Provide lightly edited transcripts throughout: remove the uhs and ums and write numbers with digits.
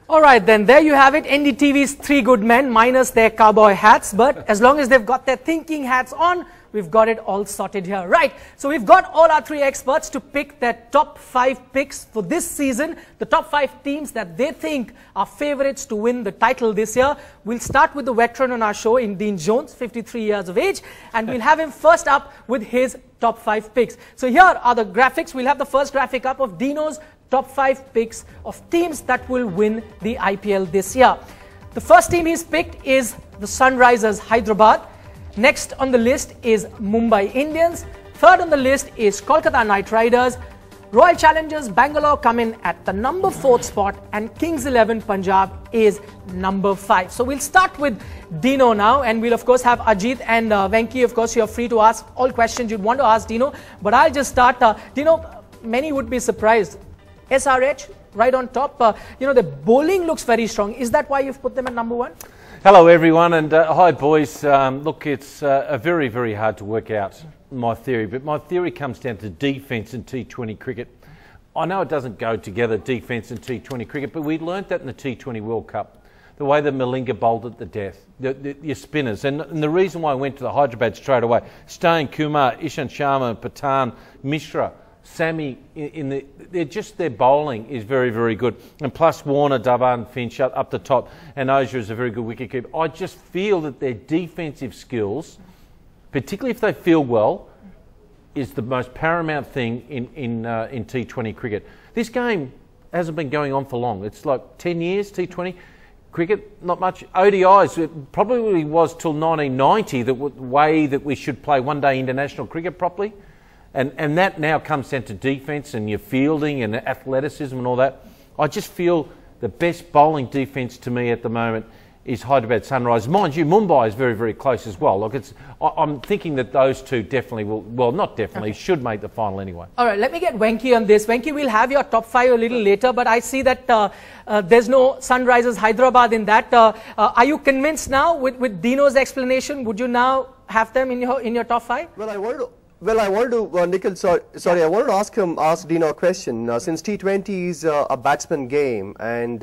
All right, then there you have it. NDTV's three good men minus their cowboy hats. But as long as they've got their thinking hats on, we've got it all sorted here. Right, so we've got all our three experts to pick their top 5 picks for this season. The top 5 teams that they think are favorites to win the title this year. We'll start with the veteran on our show, in Dean Jones, 53 years of age. And we'll have him first up with his top 5 picks. So here are the graphics. We'll have the first graphic up of Dino's top 5 picks of teams that will win the IPL this year. The first team he's picked is the Sunrisers Hyderabad. Next on the list is Mumbai Indians. Third on the list is Kolkata Knight Riders. Royal Challengers Bangalore come in at the number 4th spot, and Kings 11 Punjab is number 5. So we'll start with Dino now, and we'll of course have Ajit and Venki. Of course, you're free to ask all questions you'd want to ask Dino, but I'll just start. Dino, many would be surprised. SRH right on top. The bowling looks very strong. Is that why you've put them at number 1? Hello everyone, and hi boys. Look, it's very, very hard to work out my theory, but my theory comes down to defence in T20 cricket. I know it doesn't go together, defence and T20 cricket, but we learnt that in the T20 World Cup, the way that Malinga bowled at the death, your spinners. And the reason why I went to the Hyderabad straight away, Stein, Kumar, Ishant Sharma, Patan, Mishra, Sammy, their bowling is very, very good. And plus Warner, Dhawan, Finch up the top, and Ozia is a very good wicketkeeper. I just feel that their defensive skills, particularly if they field well, is the most paramount thing in T20 cricket. This game hasn't been going on for long. It's like 10 years, T20 cricket, not much. ODIs, it probably was till 1990 the way that we should play one-day international cricket properly. And that now comes down to defence and your fielding and athleticism and all that. I just feel the best bowling defence to me at the moment is Hyderabad Sunrisers. Mind you, Mumbai is very, very close as well. Look, I'm thinking that those two definitely will, well, not definitely, should make the final anyway. All right, let me get Venki on this. Venki, we'll have your top 5 a little later, but I see that there's no Sunrisers Hyderabad in that. Are you convinced now with Dino's explanation? Would you now have them in your top 5? Well, I wanted to, Nikhil, sorry, I wanted to ask Dino a question. Since T20 is a batsman game, and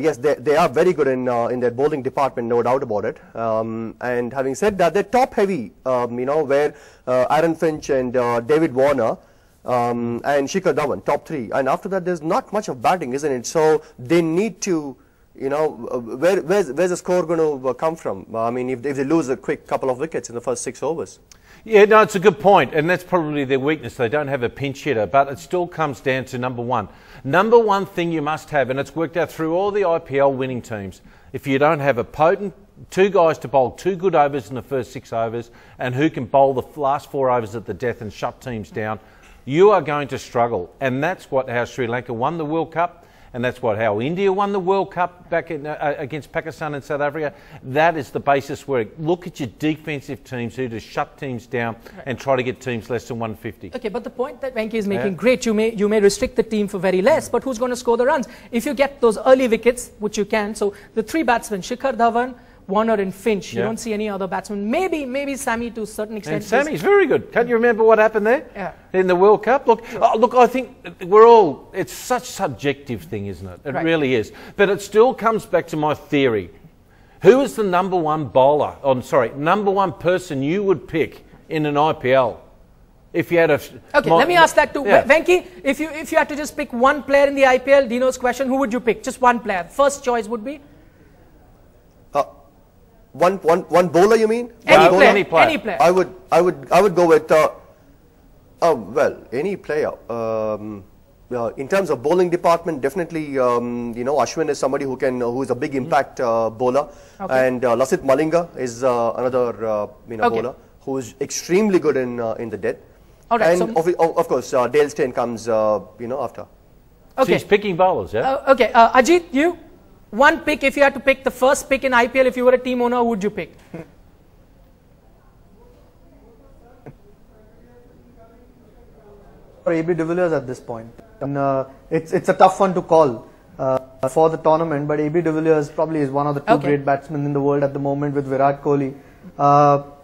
yes, they are very good in their bowling department, no doubt about it. And having said that, they're top heavy, where Aaron Finch and David Warner and Shikhar Dhawan, top 3. And after that, there's not much of batting, isn't it? So they need to, where's the score going to come from? I mean, if they lose a quick couple of wickets in the first 6 overs. Yeah, no, it's a good point, and that's probably their weakness. They don't have a pinch hitter, but it still comes down to number 1. Number 1 thing you must have, and it's worked out through all the IPL winning teams, if you don't have a potent 2 guys to bowl 2 good overs in the first 6 overs, and who can bowl the last 4 overs at the death and shut teams down, you are going to struggle. And that's how Sri Lanka won the World Cup. And that's how India won the World Cup back against Pakistan and South Africa. That is the basis where look at your defensive teams who to shut teams down and try to get teams less than 150. Okay, but the point that Venki is making, great, you may restrict the team for very less, but who's going to score the runs? If you get those early wickets, which you can, so the 3 batsmen, Shikhar Dhawan, Warner and Finch. You don't see any other batsmen. Maybe Sammy to a certain extent. And Sammy's very good. Can't you remember what happened there in the World Cup? Look, I think it's such a subjective thing, isn't it? It really is. But it still comes back to my theory. Who is the number 1 bowler? Number 1 person you would pick in an IPL? If you had a... Okay, let me ask that too. Venki, if you had to just pick 1 player in the IPL, Dino's question, who would you pick? Just 1 player. First choice would be? One bowler, you mean? Any player. I would go with any player. In terms of bowling department, definitely Ashwin is somebody who is a big impact bowler, and Lasith Malinga is another bowler who is extremely good in the death. And of course Dale Steyn comes after. So he's picking bowlers, yeah. Ajit, you? 1 pick, if you had to pick the first pick in IPL, if you were a team owner, who would you pick? For AB de Villiers at this point. And, it's a tough one to call for the tournament, but AB de Villiers probably is one of the 2 great batsmen in the world at the moment with Virat Kohli.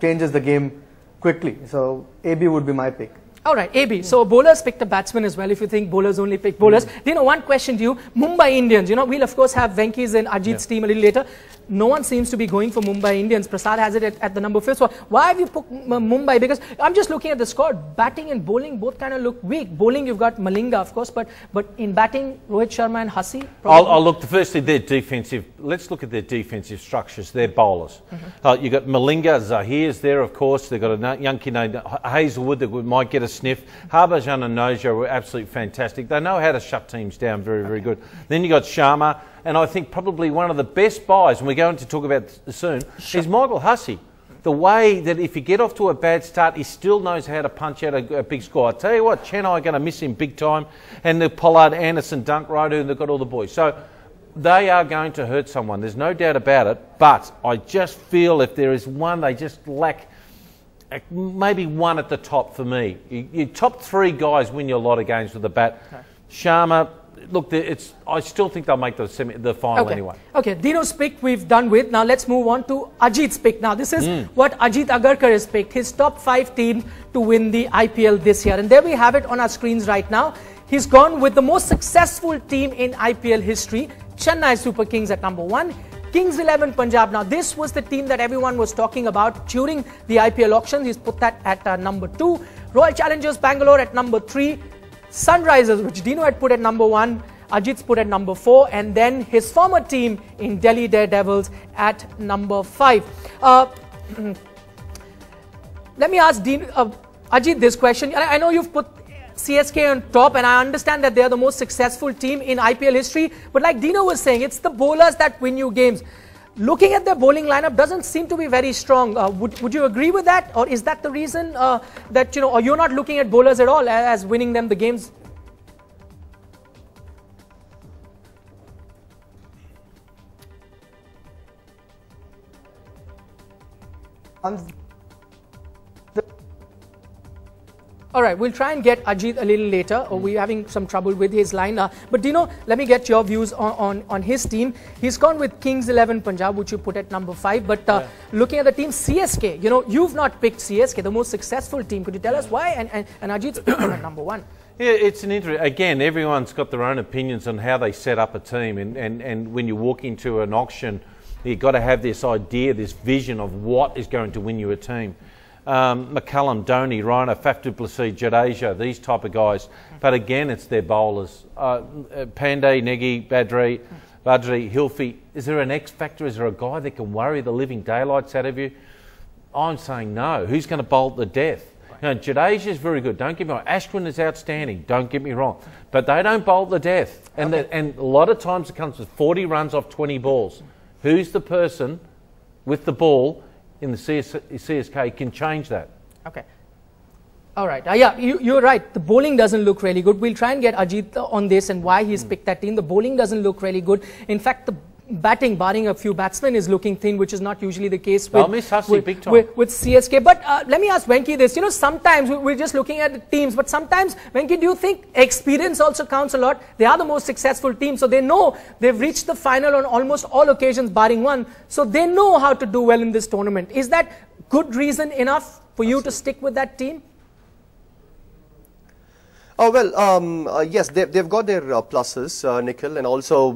Changes the game quickly. So AB would be my pick. All right, AB. So bowlers picked a batsman as well. If you think bowlers only pick bowlers, one question to you: Mumbai Indians. We'll of course have Venky's and Ajit's team a little later. No one seems to be going for Mumbai Indians. Prasad has it at the number 5. So why have you put Mumbai? Because I'm just looking at the squad. Batting and bowling both kind of look weak. Bowling, you've got Malinga, of course, but in batting, Rohit Sharma and Hussey. I'll look. Firstly, their defensive. Let's look at their defensive structures. Their bowlers. You've got Malinga, Zahir's there, of course. They've got a young kid named Hazelwood that might get a sniff. Harbhajan and Noja were absolutely fantastic. They know how to shut teams down very, very good. Then you got Sharma. And I think probably one of the best buys, and we're going to talk about this soon, is Michael Hussey. The way that if you get off to a bad start, he still knows how to punch out a big score. I tell you what, Chennai are going to miss him big time. And the Pollard, Anderson, Dunk Rider, and they've got all the boys. So they are going to hurt someone. There's no doubt about it. But I just feel if there is one, they just lack maybe one at the top for me. Your top 3 guys win you a lot of games with the bat. Okay. Sharma. Look, I still think they'll make the final anyway. Okay, Dino's pick we've done with. Now let's move on to Ajit's pick. Now this is what Ajit Agarkar has picked. His top 5 teams to win the IPL this year. And there we have it on our screens right now. He's gone with the most successful team in IPL history. Chennai Super Kings at number 1. Kings 11 Punjab. Now this was the team that everyone was talking about during the IPL auctions. He's put that at number 2. Royal Challengers Bangalore at number 3. Sunrisers, which Dino had put at number 1, Ajit's put at number 4, and then his former team in Delhi Daredevils at number 5. Let me ask Ajit this question. I know you've put CSK on top, and I understand that they are the most successful team in IPL history, but like Dino was saying, it's the bowlers that win you games. Looking at their bowling lineup doesn't seem to be very strong. Would you agree with that, or is that the reason that or you're not looking at bowlers at all as winning them the games? All right, we'll try and get Ajit a little later. We're having some trouble with his line. But Dino, let me get your views on his team. He's gone with Kings 11 Punjab, which you put at number 5. But looking at the team CSK, you've not picked CSK, the most successful team. Could you tell us why? And Ajit's picked them at number 1. Yeah, it's an interesting. Again, everyone's got their own opinions on how they set up a team. And when you walk into an auction, you've got to have this idea, this vision of what is going to win you a team. McCullum, Dhoni, Raina, Faf du Plessis, Jadeja, these type of guys. But again, it's their bowlers. Pandey, Negi, Badri, Hilfi. Is there an X factor? Is there a guy that can worry the living daylights out of you? I'm saying no. Who's going to bowl to death? Jadeja is very good. Don't get me wrong. Ashwin is outstanding. Don't get me wrong. But they don't bowl to death. And, and a lot of times it comes with 40 runs off 20 balls. Who's the person with the ball in the CSK can change that? Okay. All right. Yeah, you're right. The bowling doesn't look really good. We'll try and get Ajit on this and why he's picked that team. The bowling doesn't look really good. In fact, the batting, barring a few batsmen, is looking thin, which is not usually the case with CSK. But let me ask Venky this. Sometimes we're just looking at the teams, but sometimes, Venky, do you think experience also counts a lot? They are the most successful team, so they know they've reached the final on almost all occasions, barring one. So they know how to do well in this tournament. Is that good reason enough for you to stick with that team? Oh, well, yes, they've got their pluses, Nikhil, and also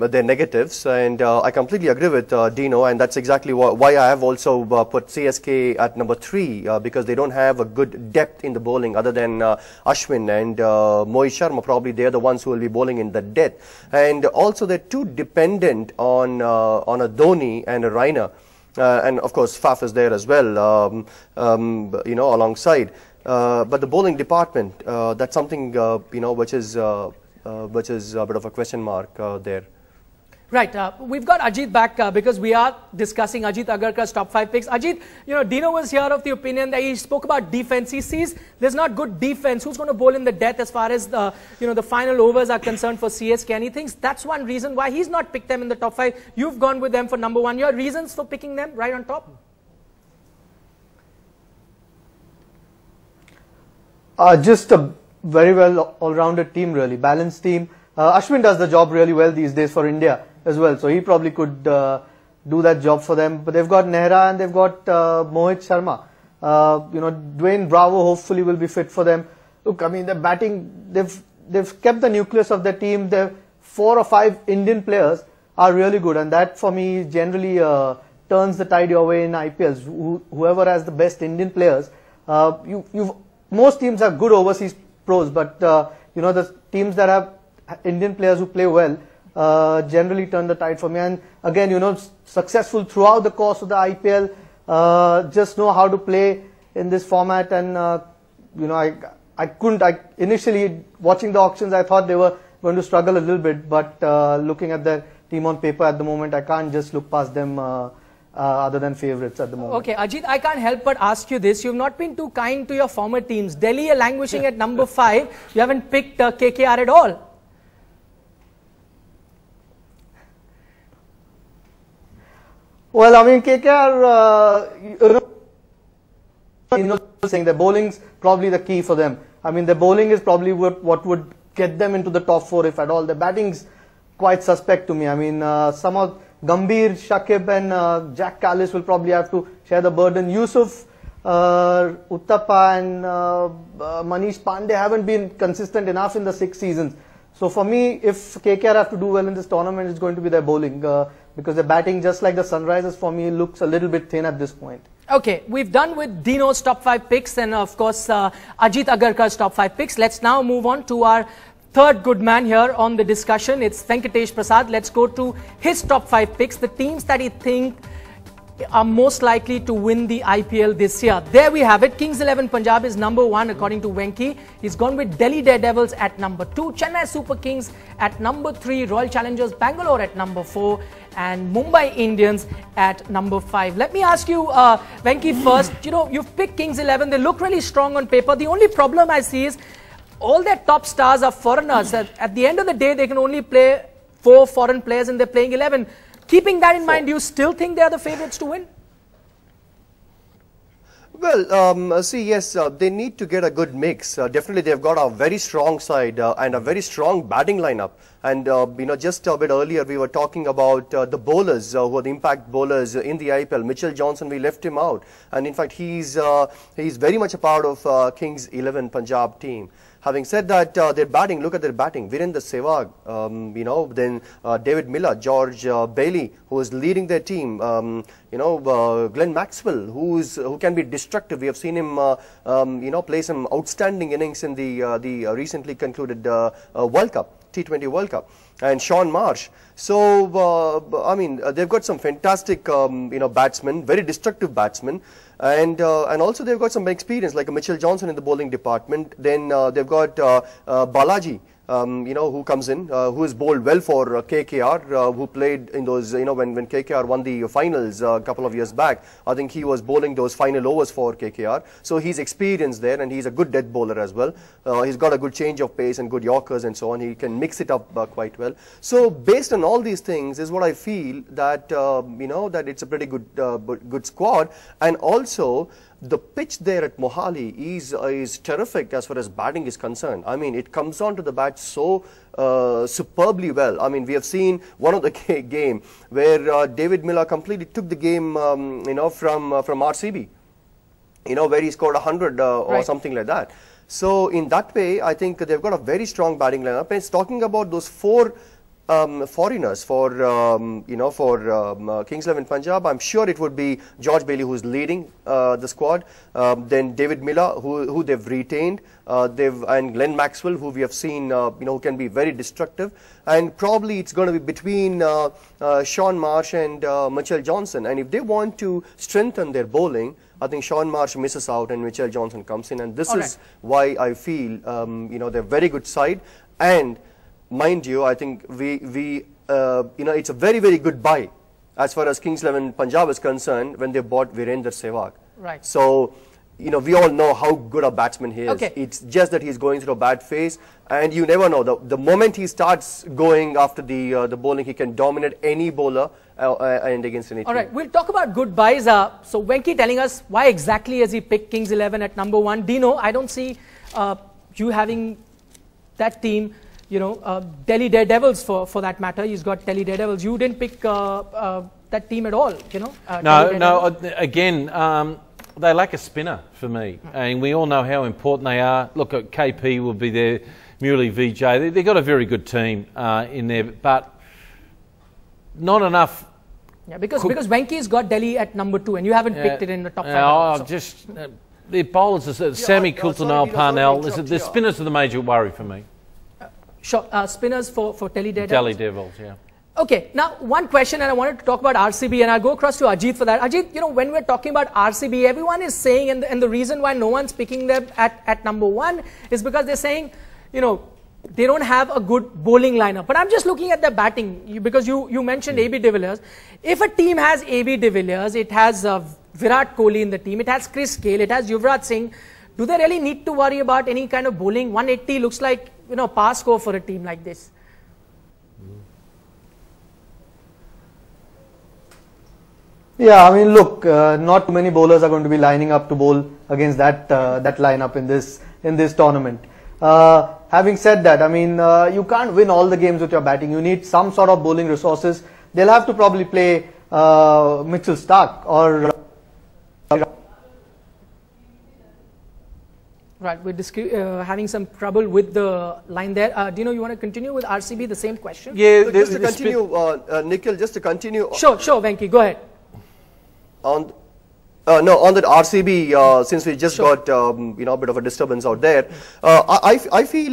their negatives. And I completely agree with Dino, and that's exactly why I have also put CSK at number 3, because they don't have a good depth in the bowling other than Ashwin and Mohit Sharma. Probably they're the ones who will be bowling in the depth. And also they're too dependent on a Dhoni and a Raina. And of course, Faf is there as well, alongside. But the bowling department, that's something which is a bit of a question mark there. Right. We've got Ajit back because we are discussing Ajit Agarkar's top 5 picks. Ajit, Dino was here of the opinion that he spoke about defense. He sees there's not good defense. Who's going to bowl in the death as far as the the final overs are concerned for CSK? And he thinks that's one reason why he's not picked them in the top 5. You've gone with them for number 1. Your reasons for picking them right on top? Just a very well all-rounded team, really balanced team. Ashwin does the job really well these days for India as well, so he probably could do that job for them. But they've got Nehra and they've got Mohit Sharma. You know, Dwayne Bravo hopefully will be fit for them. Look, I mean, the batting, they've kept the nucleus of their team. The 4 or 5 Indian players are really good, and that for me generally turns the tide your way in IPLs. Whoever has the best Indian players, most teams have good overseas pros, but you know, the teams that have Indian players who play well generally turn the tide for me. And again, you know, successful throughout the course of the IPL, just know how to play in this format. And you know, initially watching the auctions, I thought they were going to struggle a little bit, but looking at their team on paper at the moment, I can't just look past them other than favourites at the moment. Okay, Ajit, I can't help but ask you this. You've not been too kind to your former teams. Delhi are languishing at number 5. You haven't picked KKR at all. Well, I mean, KKR, you know, saying their bowling's probably the key for them. I mean, their bowling is probably what would get them into the top 4, if at all. The batting's quite suspect to me. I mean, some of Gambhir, Shakib and Jack Callis will probably have to share the burden. Yusuf, Uttapa and Manish Pandey haven't been consistent enough in the 6 seasons. So for me, if KKR have to do well in this tournament, it's going to be their bowling, because the batting, just like the Sunrisers, for me looks a little bit thin at this point. Okay, we've done with Dino's top 5 picks and of course Ajit Agarkar's top 5 picks. Let's now move on to our third good man here on the discussion. It's Venkatesh Prasad. Let's go to his top 5 picks, the teams that he thinks are most likely to win the IPL this year. There we have it. Kings 11 Punjab is number 1 according to Venki. He's gone with Delhi Daredevils at number 2, Chennai Super Kings at number 3, Royal Challengers Bangalore at number 4 and Mumbai Indians at number 5. Let me ask you, Venki, first, you know, you've picked Kings 11. They look really strong on paper. The only problem I see is all their top stars are foreigners. At the end of the day, they can only play 4 foreign players and they're playing 11. Keeping that in mind, do you still think they are the favourites to win? Well, see, yes, they need to get a good mix. Definitely, they've got a very strong side and a very strong batting lineup. And, you know, just a bit earlier, we were talking about the bowlers who are the impact bowlers in the IPL. Mitchell Johnson, we left him out. And, in fact, he's very much a part of Kings 11 Punjab team. Having said that, their batting, look at their batting. Virendra Sehwag, you know, then David Miller, George Bailey, who is leading their team. You know, Glenn Maxwell, who can be destructive. We have seen him, you know, play some outstanding innings in the recently concluded World Cup, T20 World Cup. And Sean Marsh. So, I mean, they've got some fantastic, you know, batsmen, very destructive batsmen. And also they've got some experience like Mitchell Johnson in the bowling department. Then they've got Balaji, you know, who comes in, who has bowled well for KKR, who played in those, you know, when KKR won the finals a couple of years back. I think he was bowling those final overs for KKR. So he's experienced there and he's a good death bowler as well. He's got a good change of pace and good Yorkers and so on. He can mix it up quite well. So based on all these things is what I feel that, you know, that it's a pretty good squad. And also, the pitch there at Mohali is terrific as far as batting is concerned. I mean, it comes on to the bat so superbly well. I mean, we have seen one of the game where David Miller completely took the game, you know, from RCB, you know, where he scored 100 or something like that. So in that way, I think they've got a very strong batting lineup. And it's talking about those 4 foreigners for you know, for Kings 11 Punjab. I'm sure it would be George Bailey who's leading the squad. Then David Miller, who they've retained, and Glenn Maxwell, who we have seen, you know, who can be very destructive. And probably it's going to be between Sean Marsh and Mitchell Johnson. And if they want to strengthen their bowling, I think Sean Marsh misses out and Mitchell Johnson comes in. And this is why I feel, you know, they're very good side. And mind you, I think you know, it's a very, very good buy as far as Kings 11 Punjab is concerned when they bought Virendra Sehwag. Right. So, you know, we all know how good a batsman he is. It's just that he's going through a bad phase, and you never know. The moment he starts going after the bowling, he can dominate any bowler and against any team. All right, we'll talk about good buys. So Venki telling us why exactly has he picked Kings 11 at number 1. Dino, I don't see you having that team. You know, Delhi Daredevils for that matter. He's got Delhi Daredevils. You didn't pick that team at all, you know? No, again, They lack a spinner for me, and we all know how important they are. Look, KP will be there, Muley, VJ. They've got a very good team in there, but not enough. Yeah, because Venky's got Delhi at number 2, and you haven't picked it in the top 5. The bowlers are Sammy Coulter, Parnell. The spinners are the major worry for me. Sure, spinners for Delhi Devils. Delhi Devils, yeah. Okay, now one question, and I wanted to talk about RCB, and I'll go across to Ajit for that. Ajit, you know, when we're talking about RCB, everyone is saying, and the reason why no one's picking them at number 1 is because they're saying, you know, they don't have a good bowling lineup. But I'm just looking at their batting, because you mentioned AB de Villiers. If a team has AB de Villiers, it has Virat Kohli in the team, it has Chris Gayle, it has Yuvraj Singh, do they really need to worry about any kind of bowling? 180 looks like, you know, pass score for a team like this. Yeah, I mean, look, not too many bowlers are going to be lining up to bowl against that lineup in this tournament. Having said that, I mean, you can't win all the games with your batting. You need some sort of bowling resources. They'll have to probably play Mitchell Starc or. Right, we're having some trouble with the line there. Dino, you want to continue with RCB, the same question? Yeah, just to continue, Nikhil, just to continue. Sure, Venky, go ahead. No, on that RCB, since we just got you know, a bit of a disturbance out there, I feel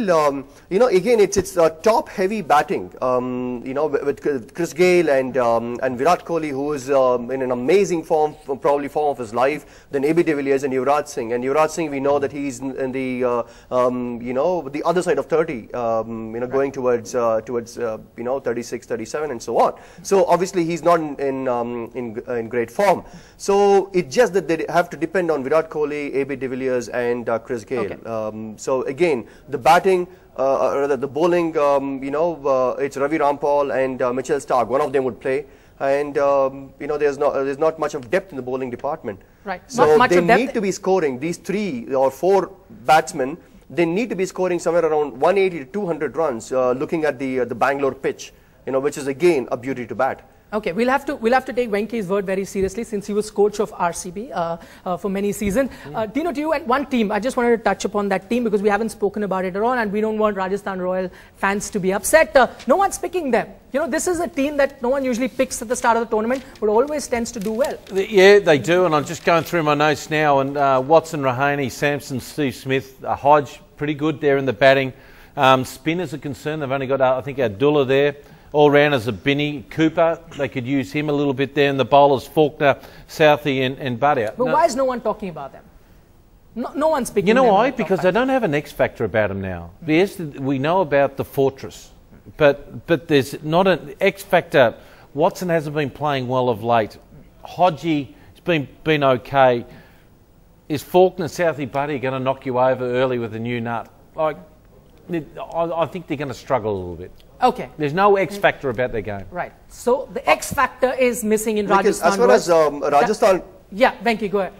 you know, again it's top heavy batting. You know, with Chris Gayle and Virat Kohli, who is in an amazing form, probably form of his life. Then AB de Villiers and Yuvraj Singh. And Yuvraj Singh, we know that he's in the you know, the other side of 30. You know, going towards you know, 36, 37, and so on. So obviously he's not in great form. So it just that they have to depend on Virat Kohli, AB de Villiers, and Chris Gayle. Okay. So again, the batting, rather the bowling, you know, it's Ravi Rampal and Mitchell Starc. One of them would play, and you know, there's not much of depth in the bowling department. Right. So they need to be scoring. These 3 or 4 batsmen, they need to be scoring somewhere around 180 to 200 runs. Looking at the Bangalore pitch, you know, which is again a beauty to bat. Okay, we'll have to take Venky's word very seriously, since he was coach of RCB for many seasons. Dino, to you and one team, I just wanted to touch upon that team because we haven't spoken about it at all, and we don't want Rajasthan Royal fans to be upset. No one's picking them. You know, this is a team that no one usually picks at the start of the tournament, but always tends to do well. Yeah, they do, and I'm just going through my notes now, and Watson, Rahane, Sampson, Steve Smith, Hodge, pretty good there in the batting. Spinners are concerned, they've only got, I think, Abdullah there. All-rounders are Binny, Cooper, they could use him a little bit there, and the bowlers Faulkner, Southey and Bhatia. But why is no one talking about them? No one's picking them. You know why? Because they don't have an X factor about them now. Yes, we know about the fortress, but there's not an X factor. Watson hasn't been playing well of late. Hodgie has been okay. Is Faulkner, Southey, Bhatia going to knock you over early with a new nut? Like, I think they're going to struggle a little bit. Okay. There's no X factor about their game. Right. So the X factor is missing in Rajasthan. As far as Rajasthan... Yeah, Venky, go ahead.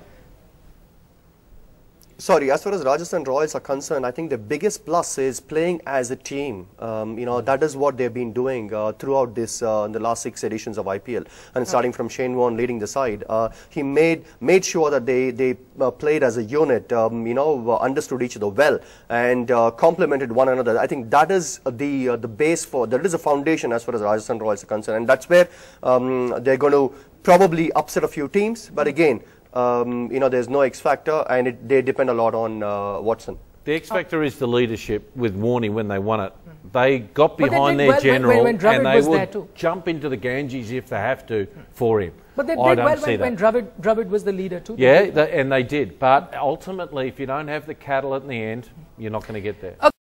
Sorry, as far as Rajasthan Royals are concerned, I think the biggest plus is playing as a team. You know, that is what they've been doing throughout this, the last 6 editions of IPL. And starting from Shane Warne leading the side, he made sure that they played as a unit, you know, understood each other well and complemented one another. I think that is the base for, that is a foundation as far as Rajasthan Royals are concerned. And that's where they're going to probably upset a few teams. But again, you know, there's no X factor, and they depend a lot on Watson. The X factor is the leadership with Warney when they won it. They got behind their general when and they would jump into the Ganges if they have to for him. But they did well when Dravid was the leader too. Yeah, and they did. But ultimately, if you don't have the cattle at the end, you're not going to get there. Okay.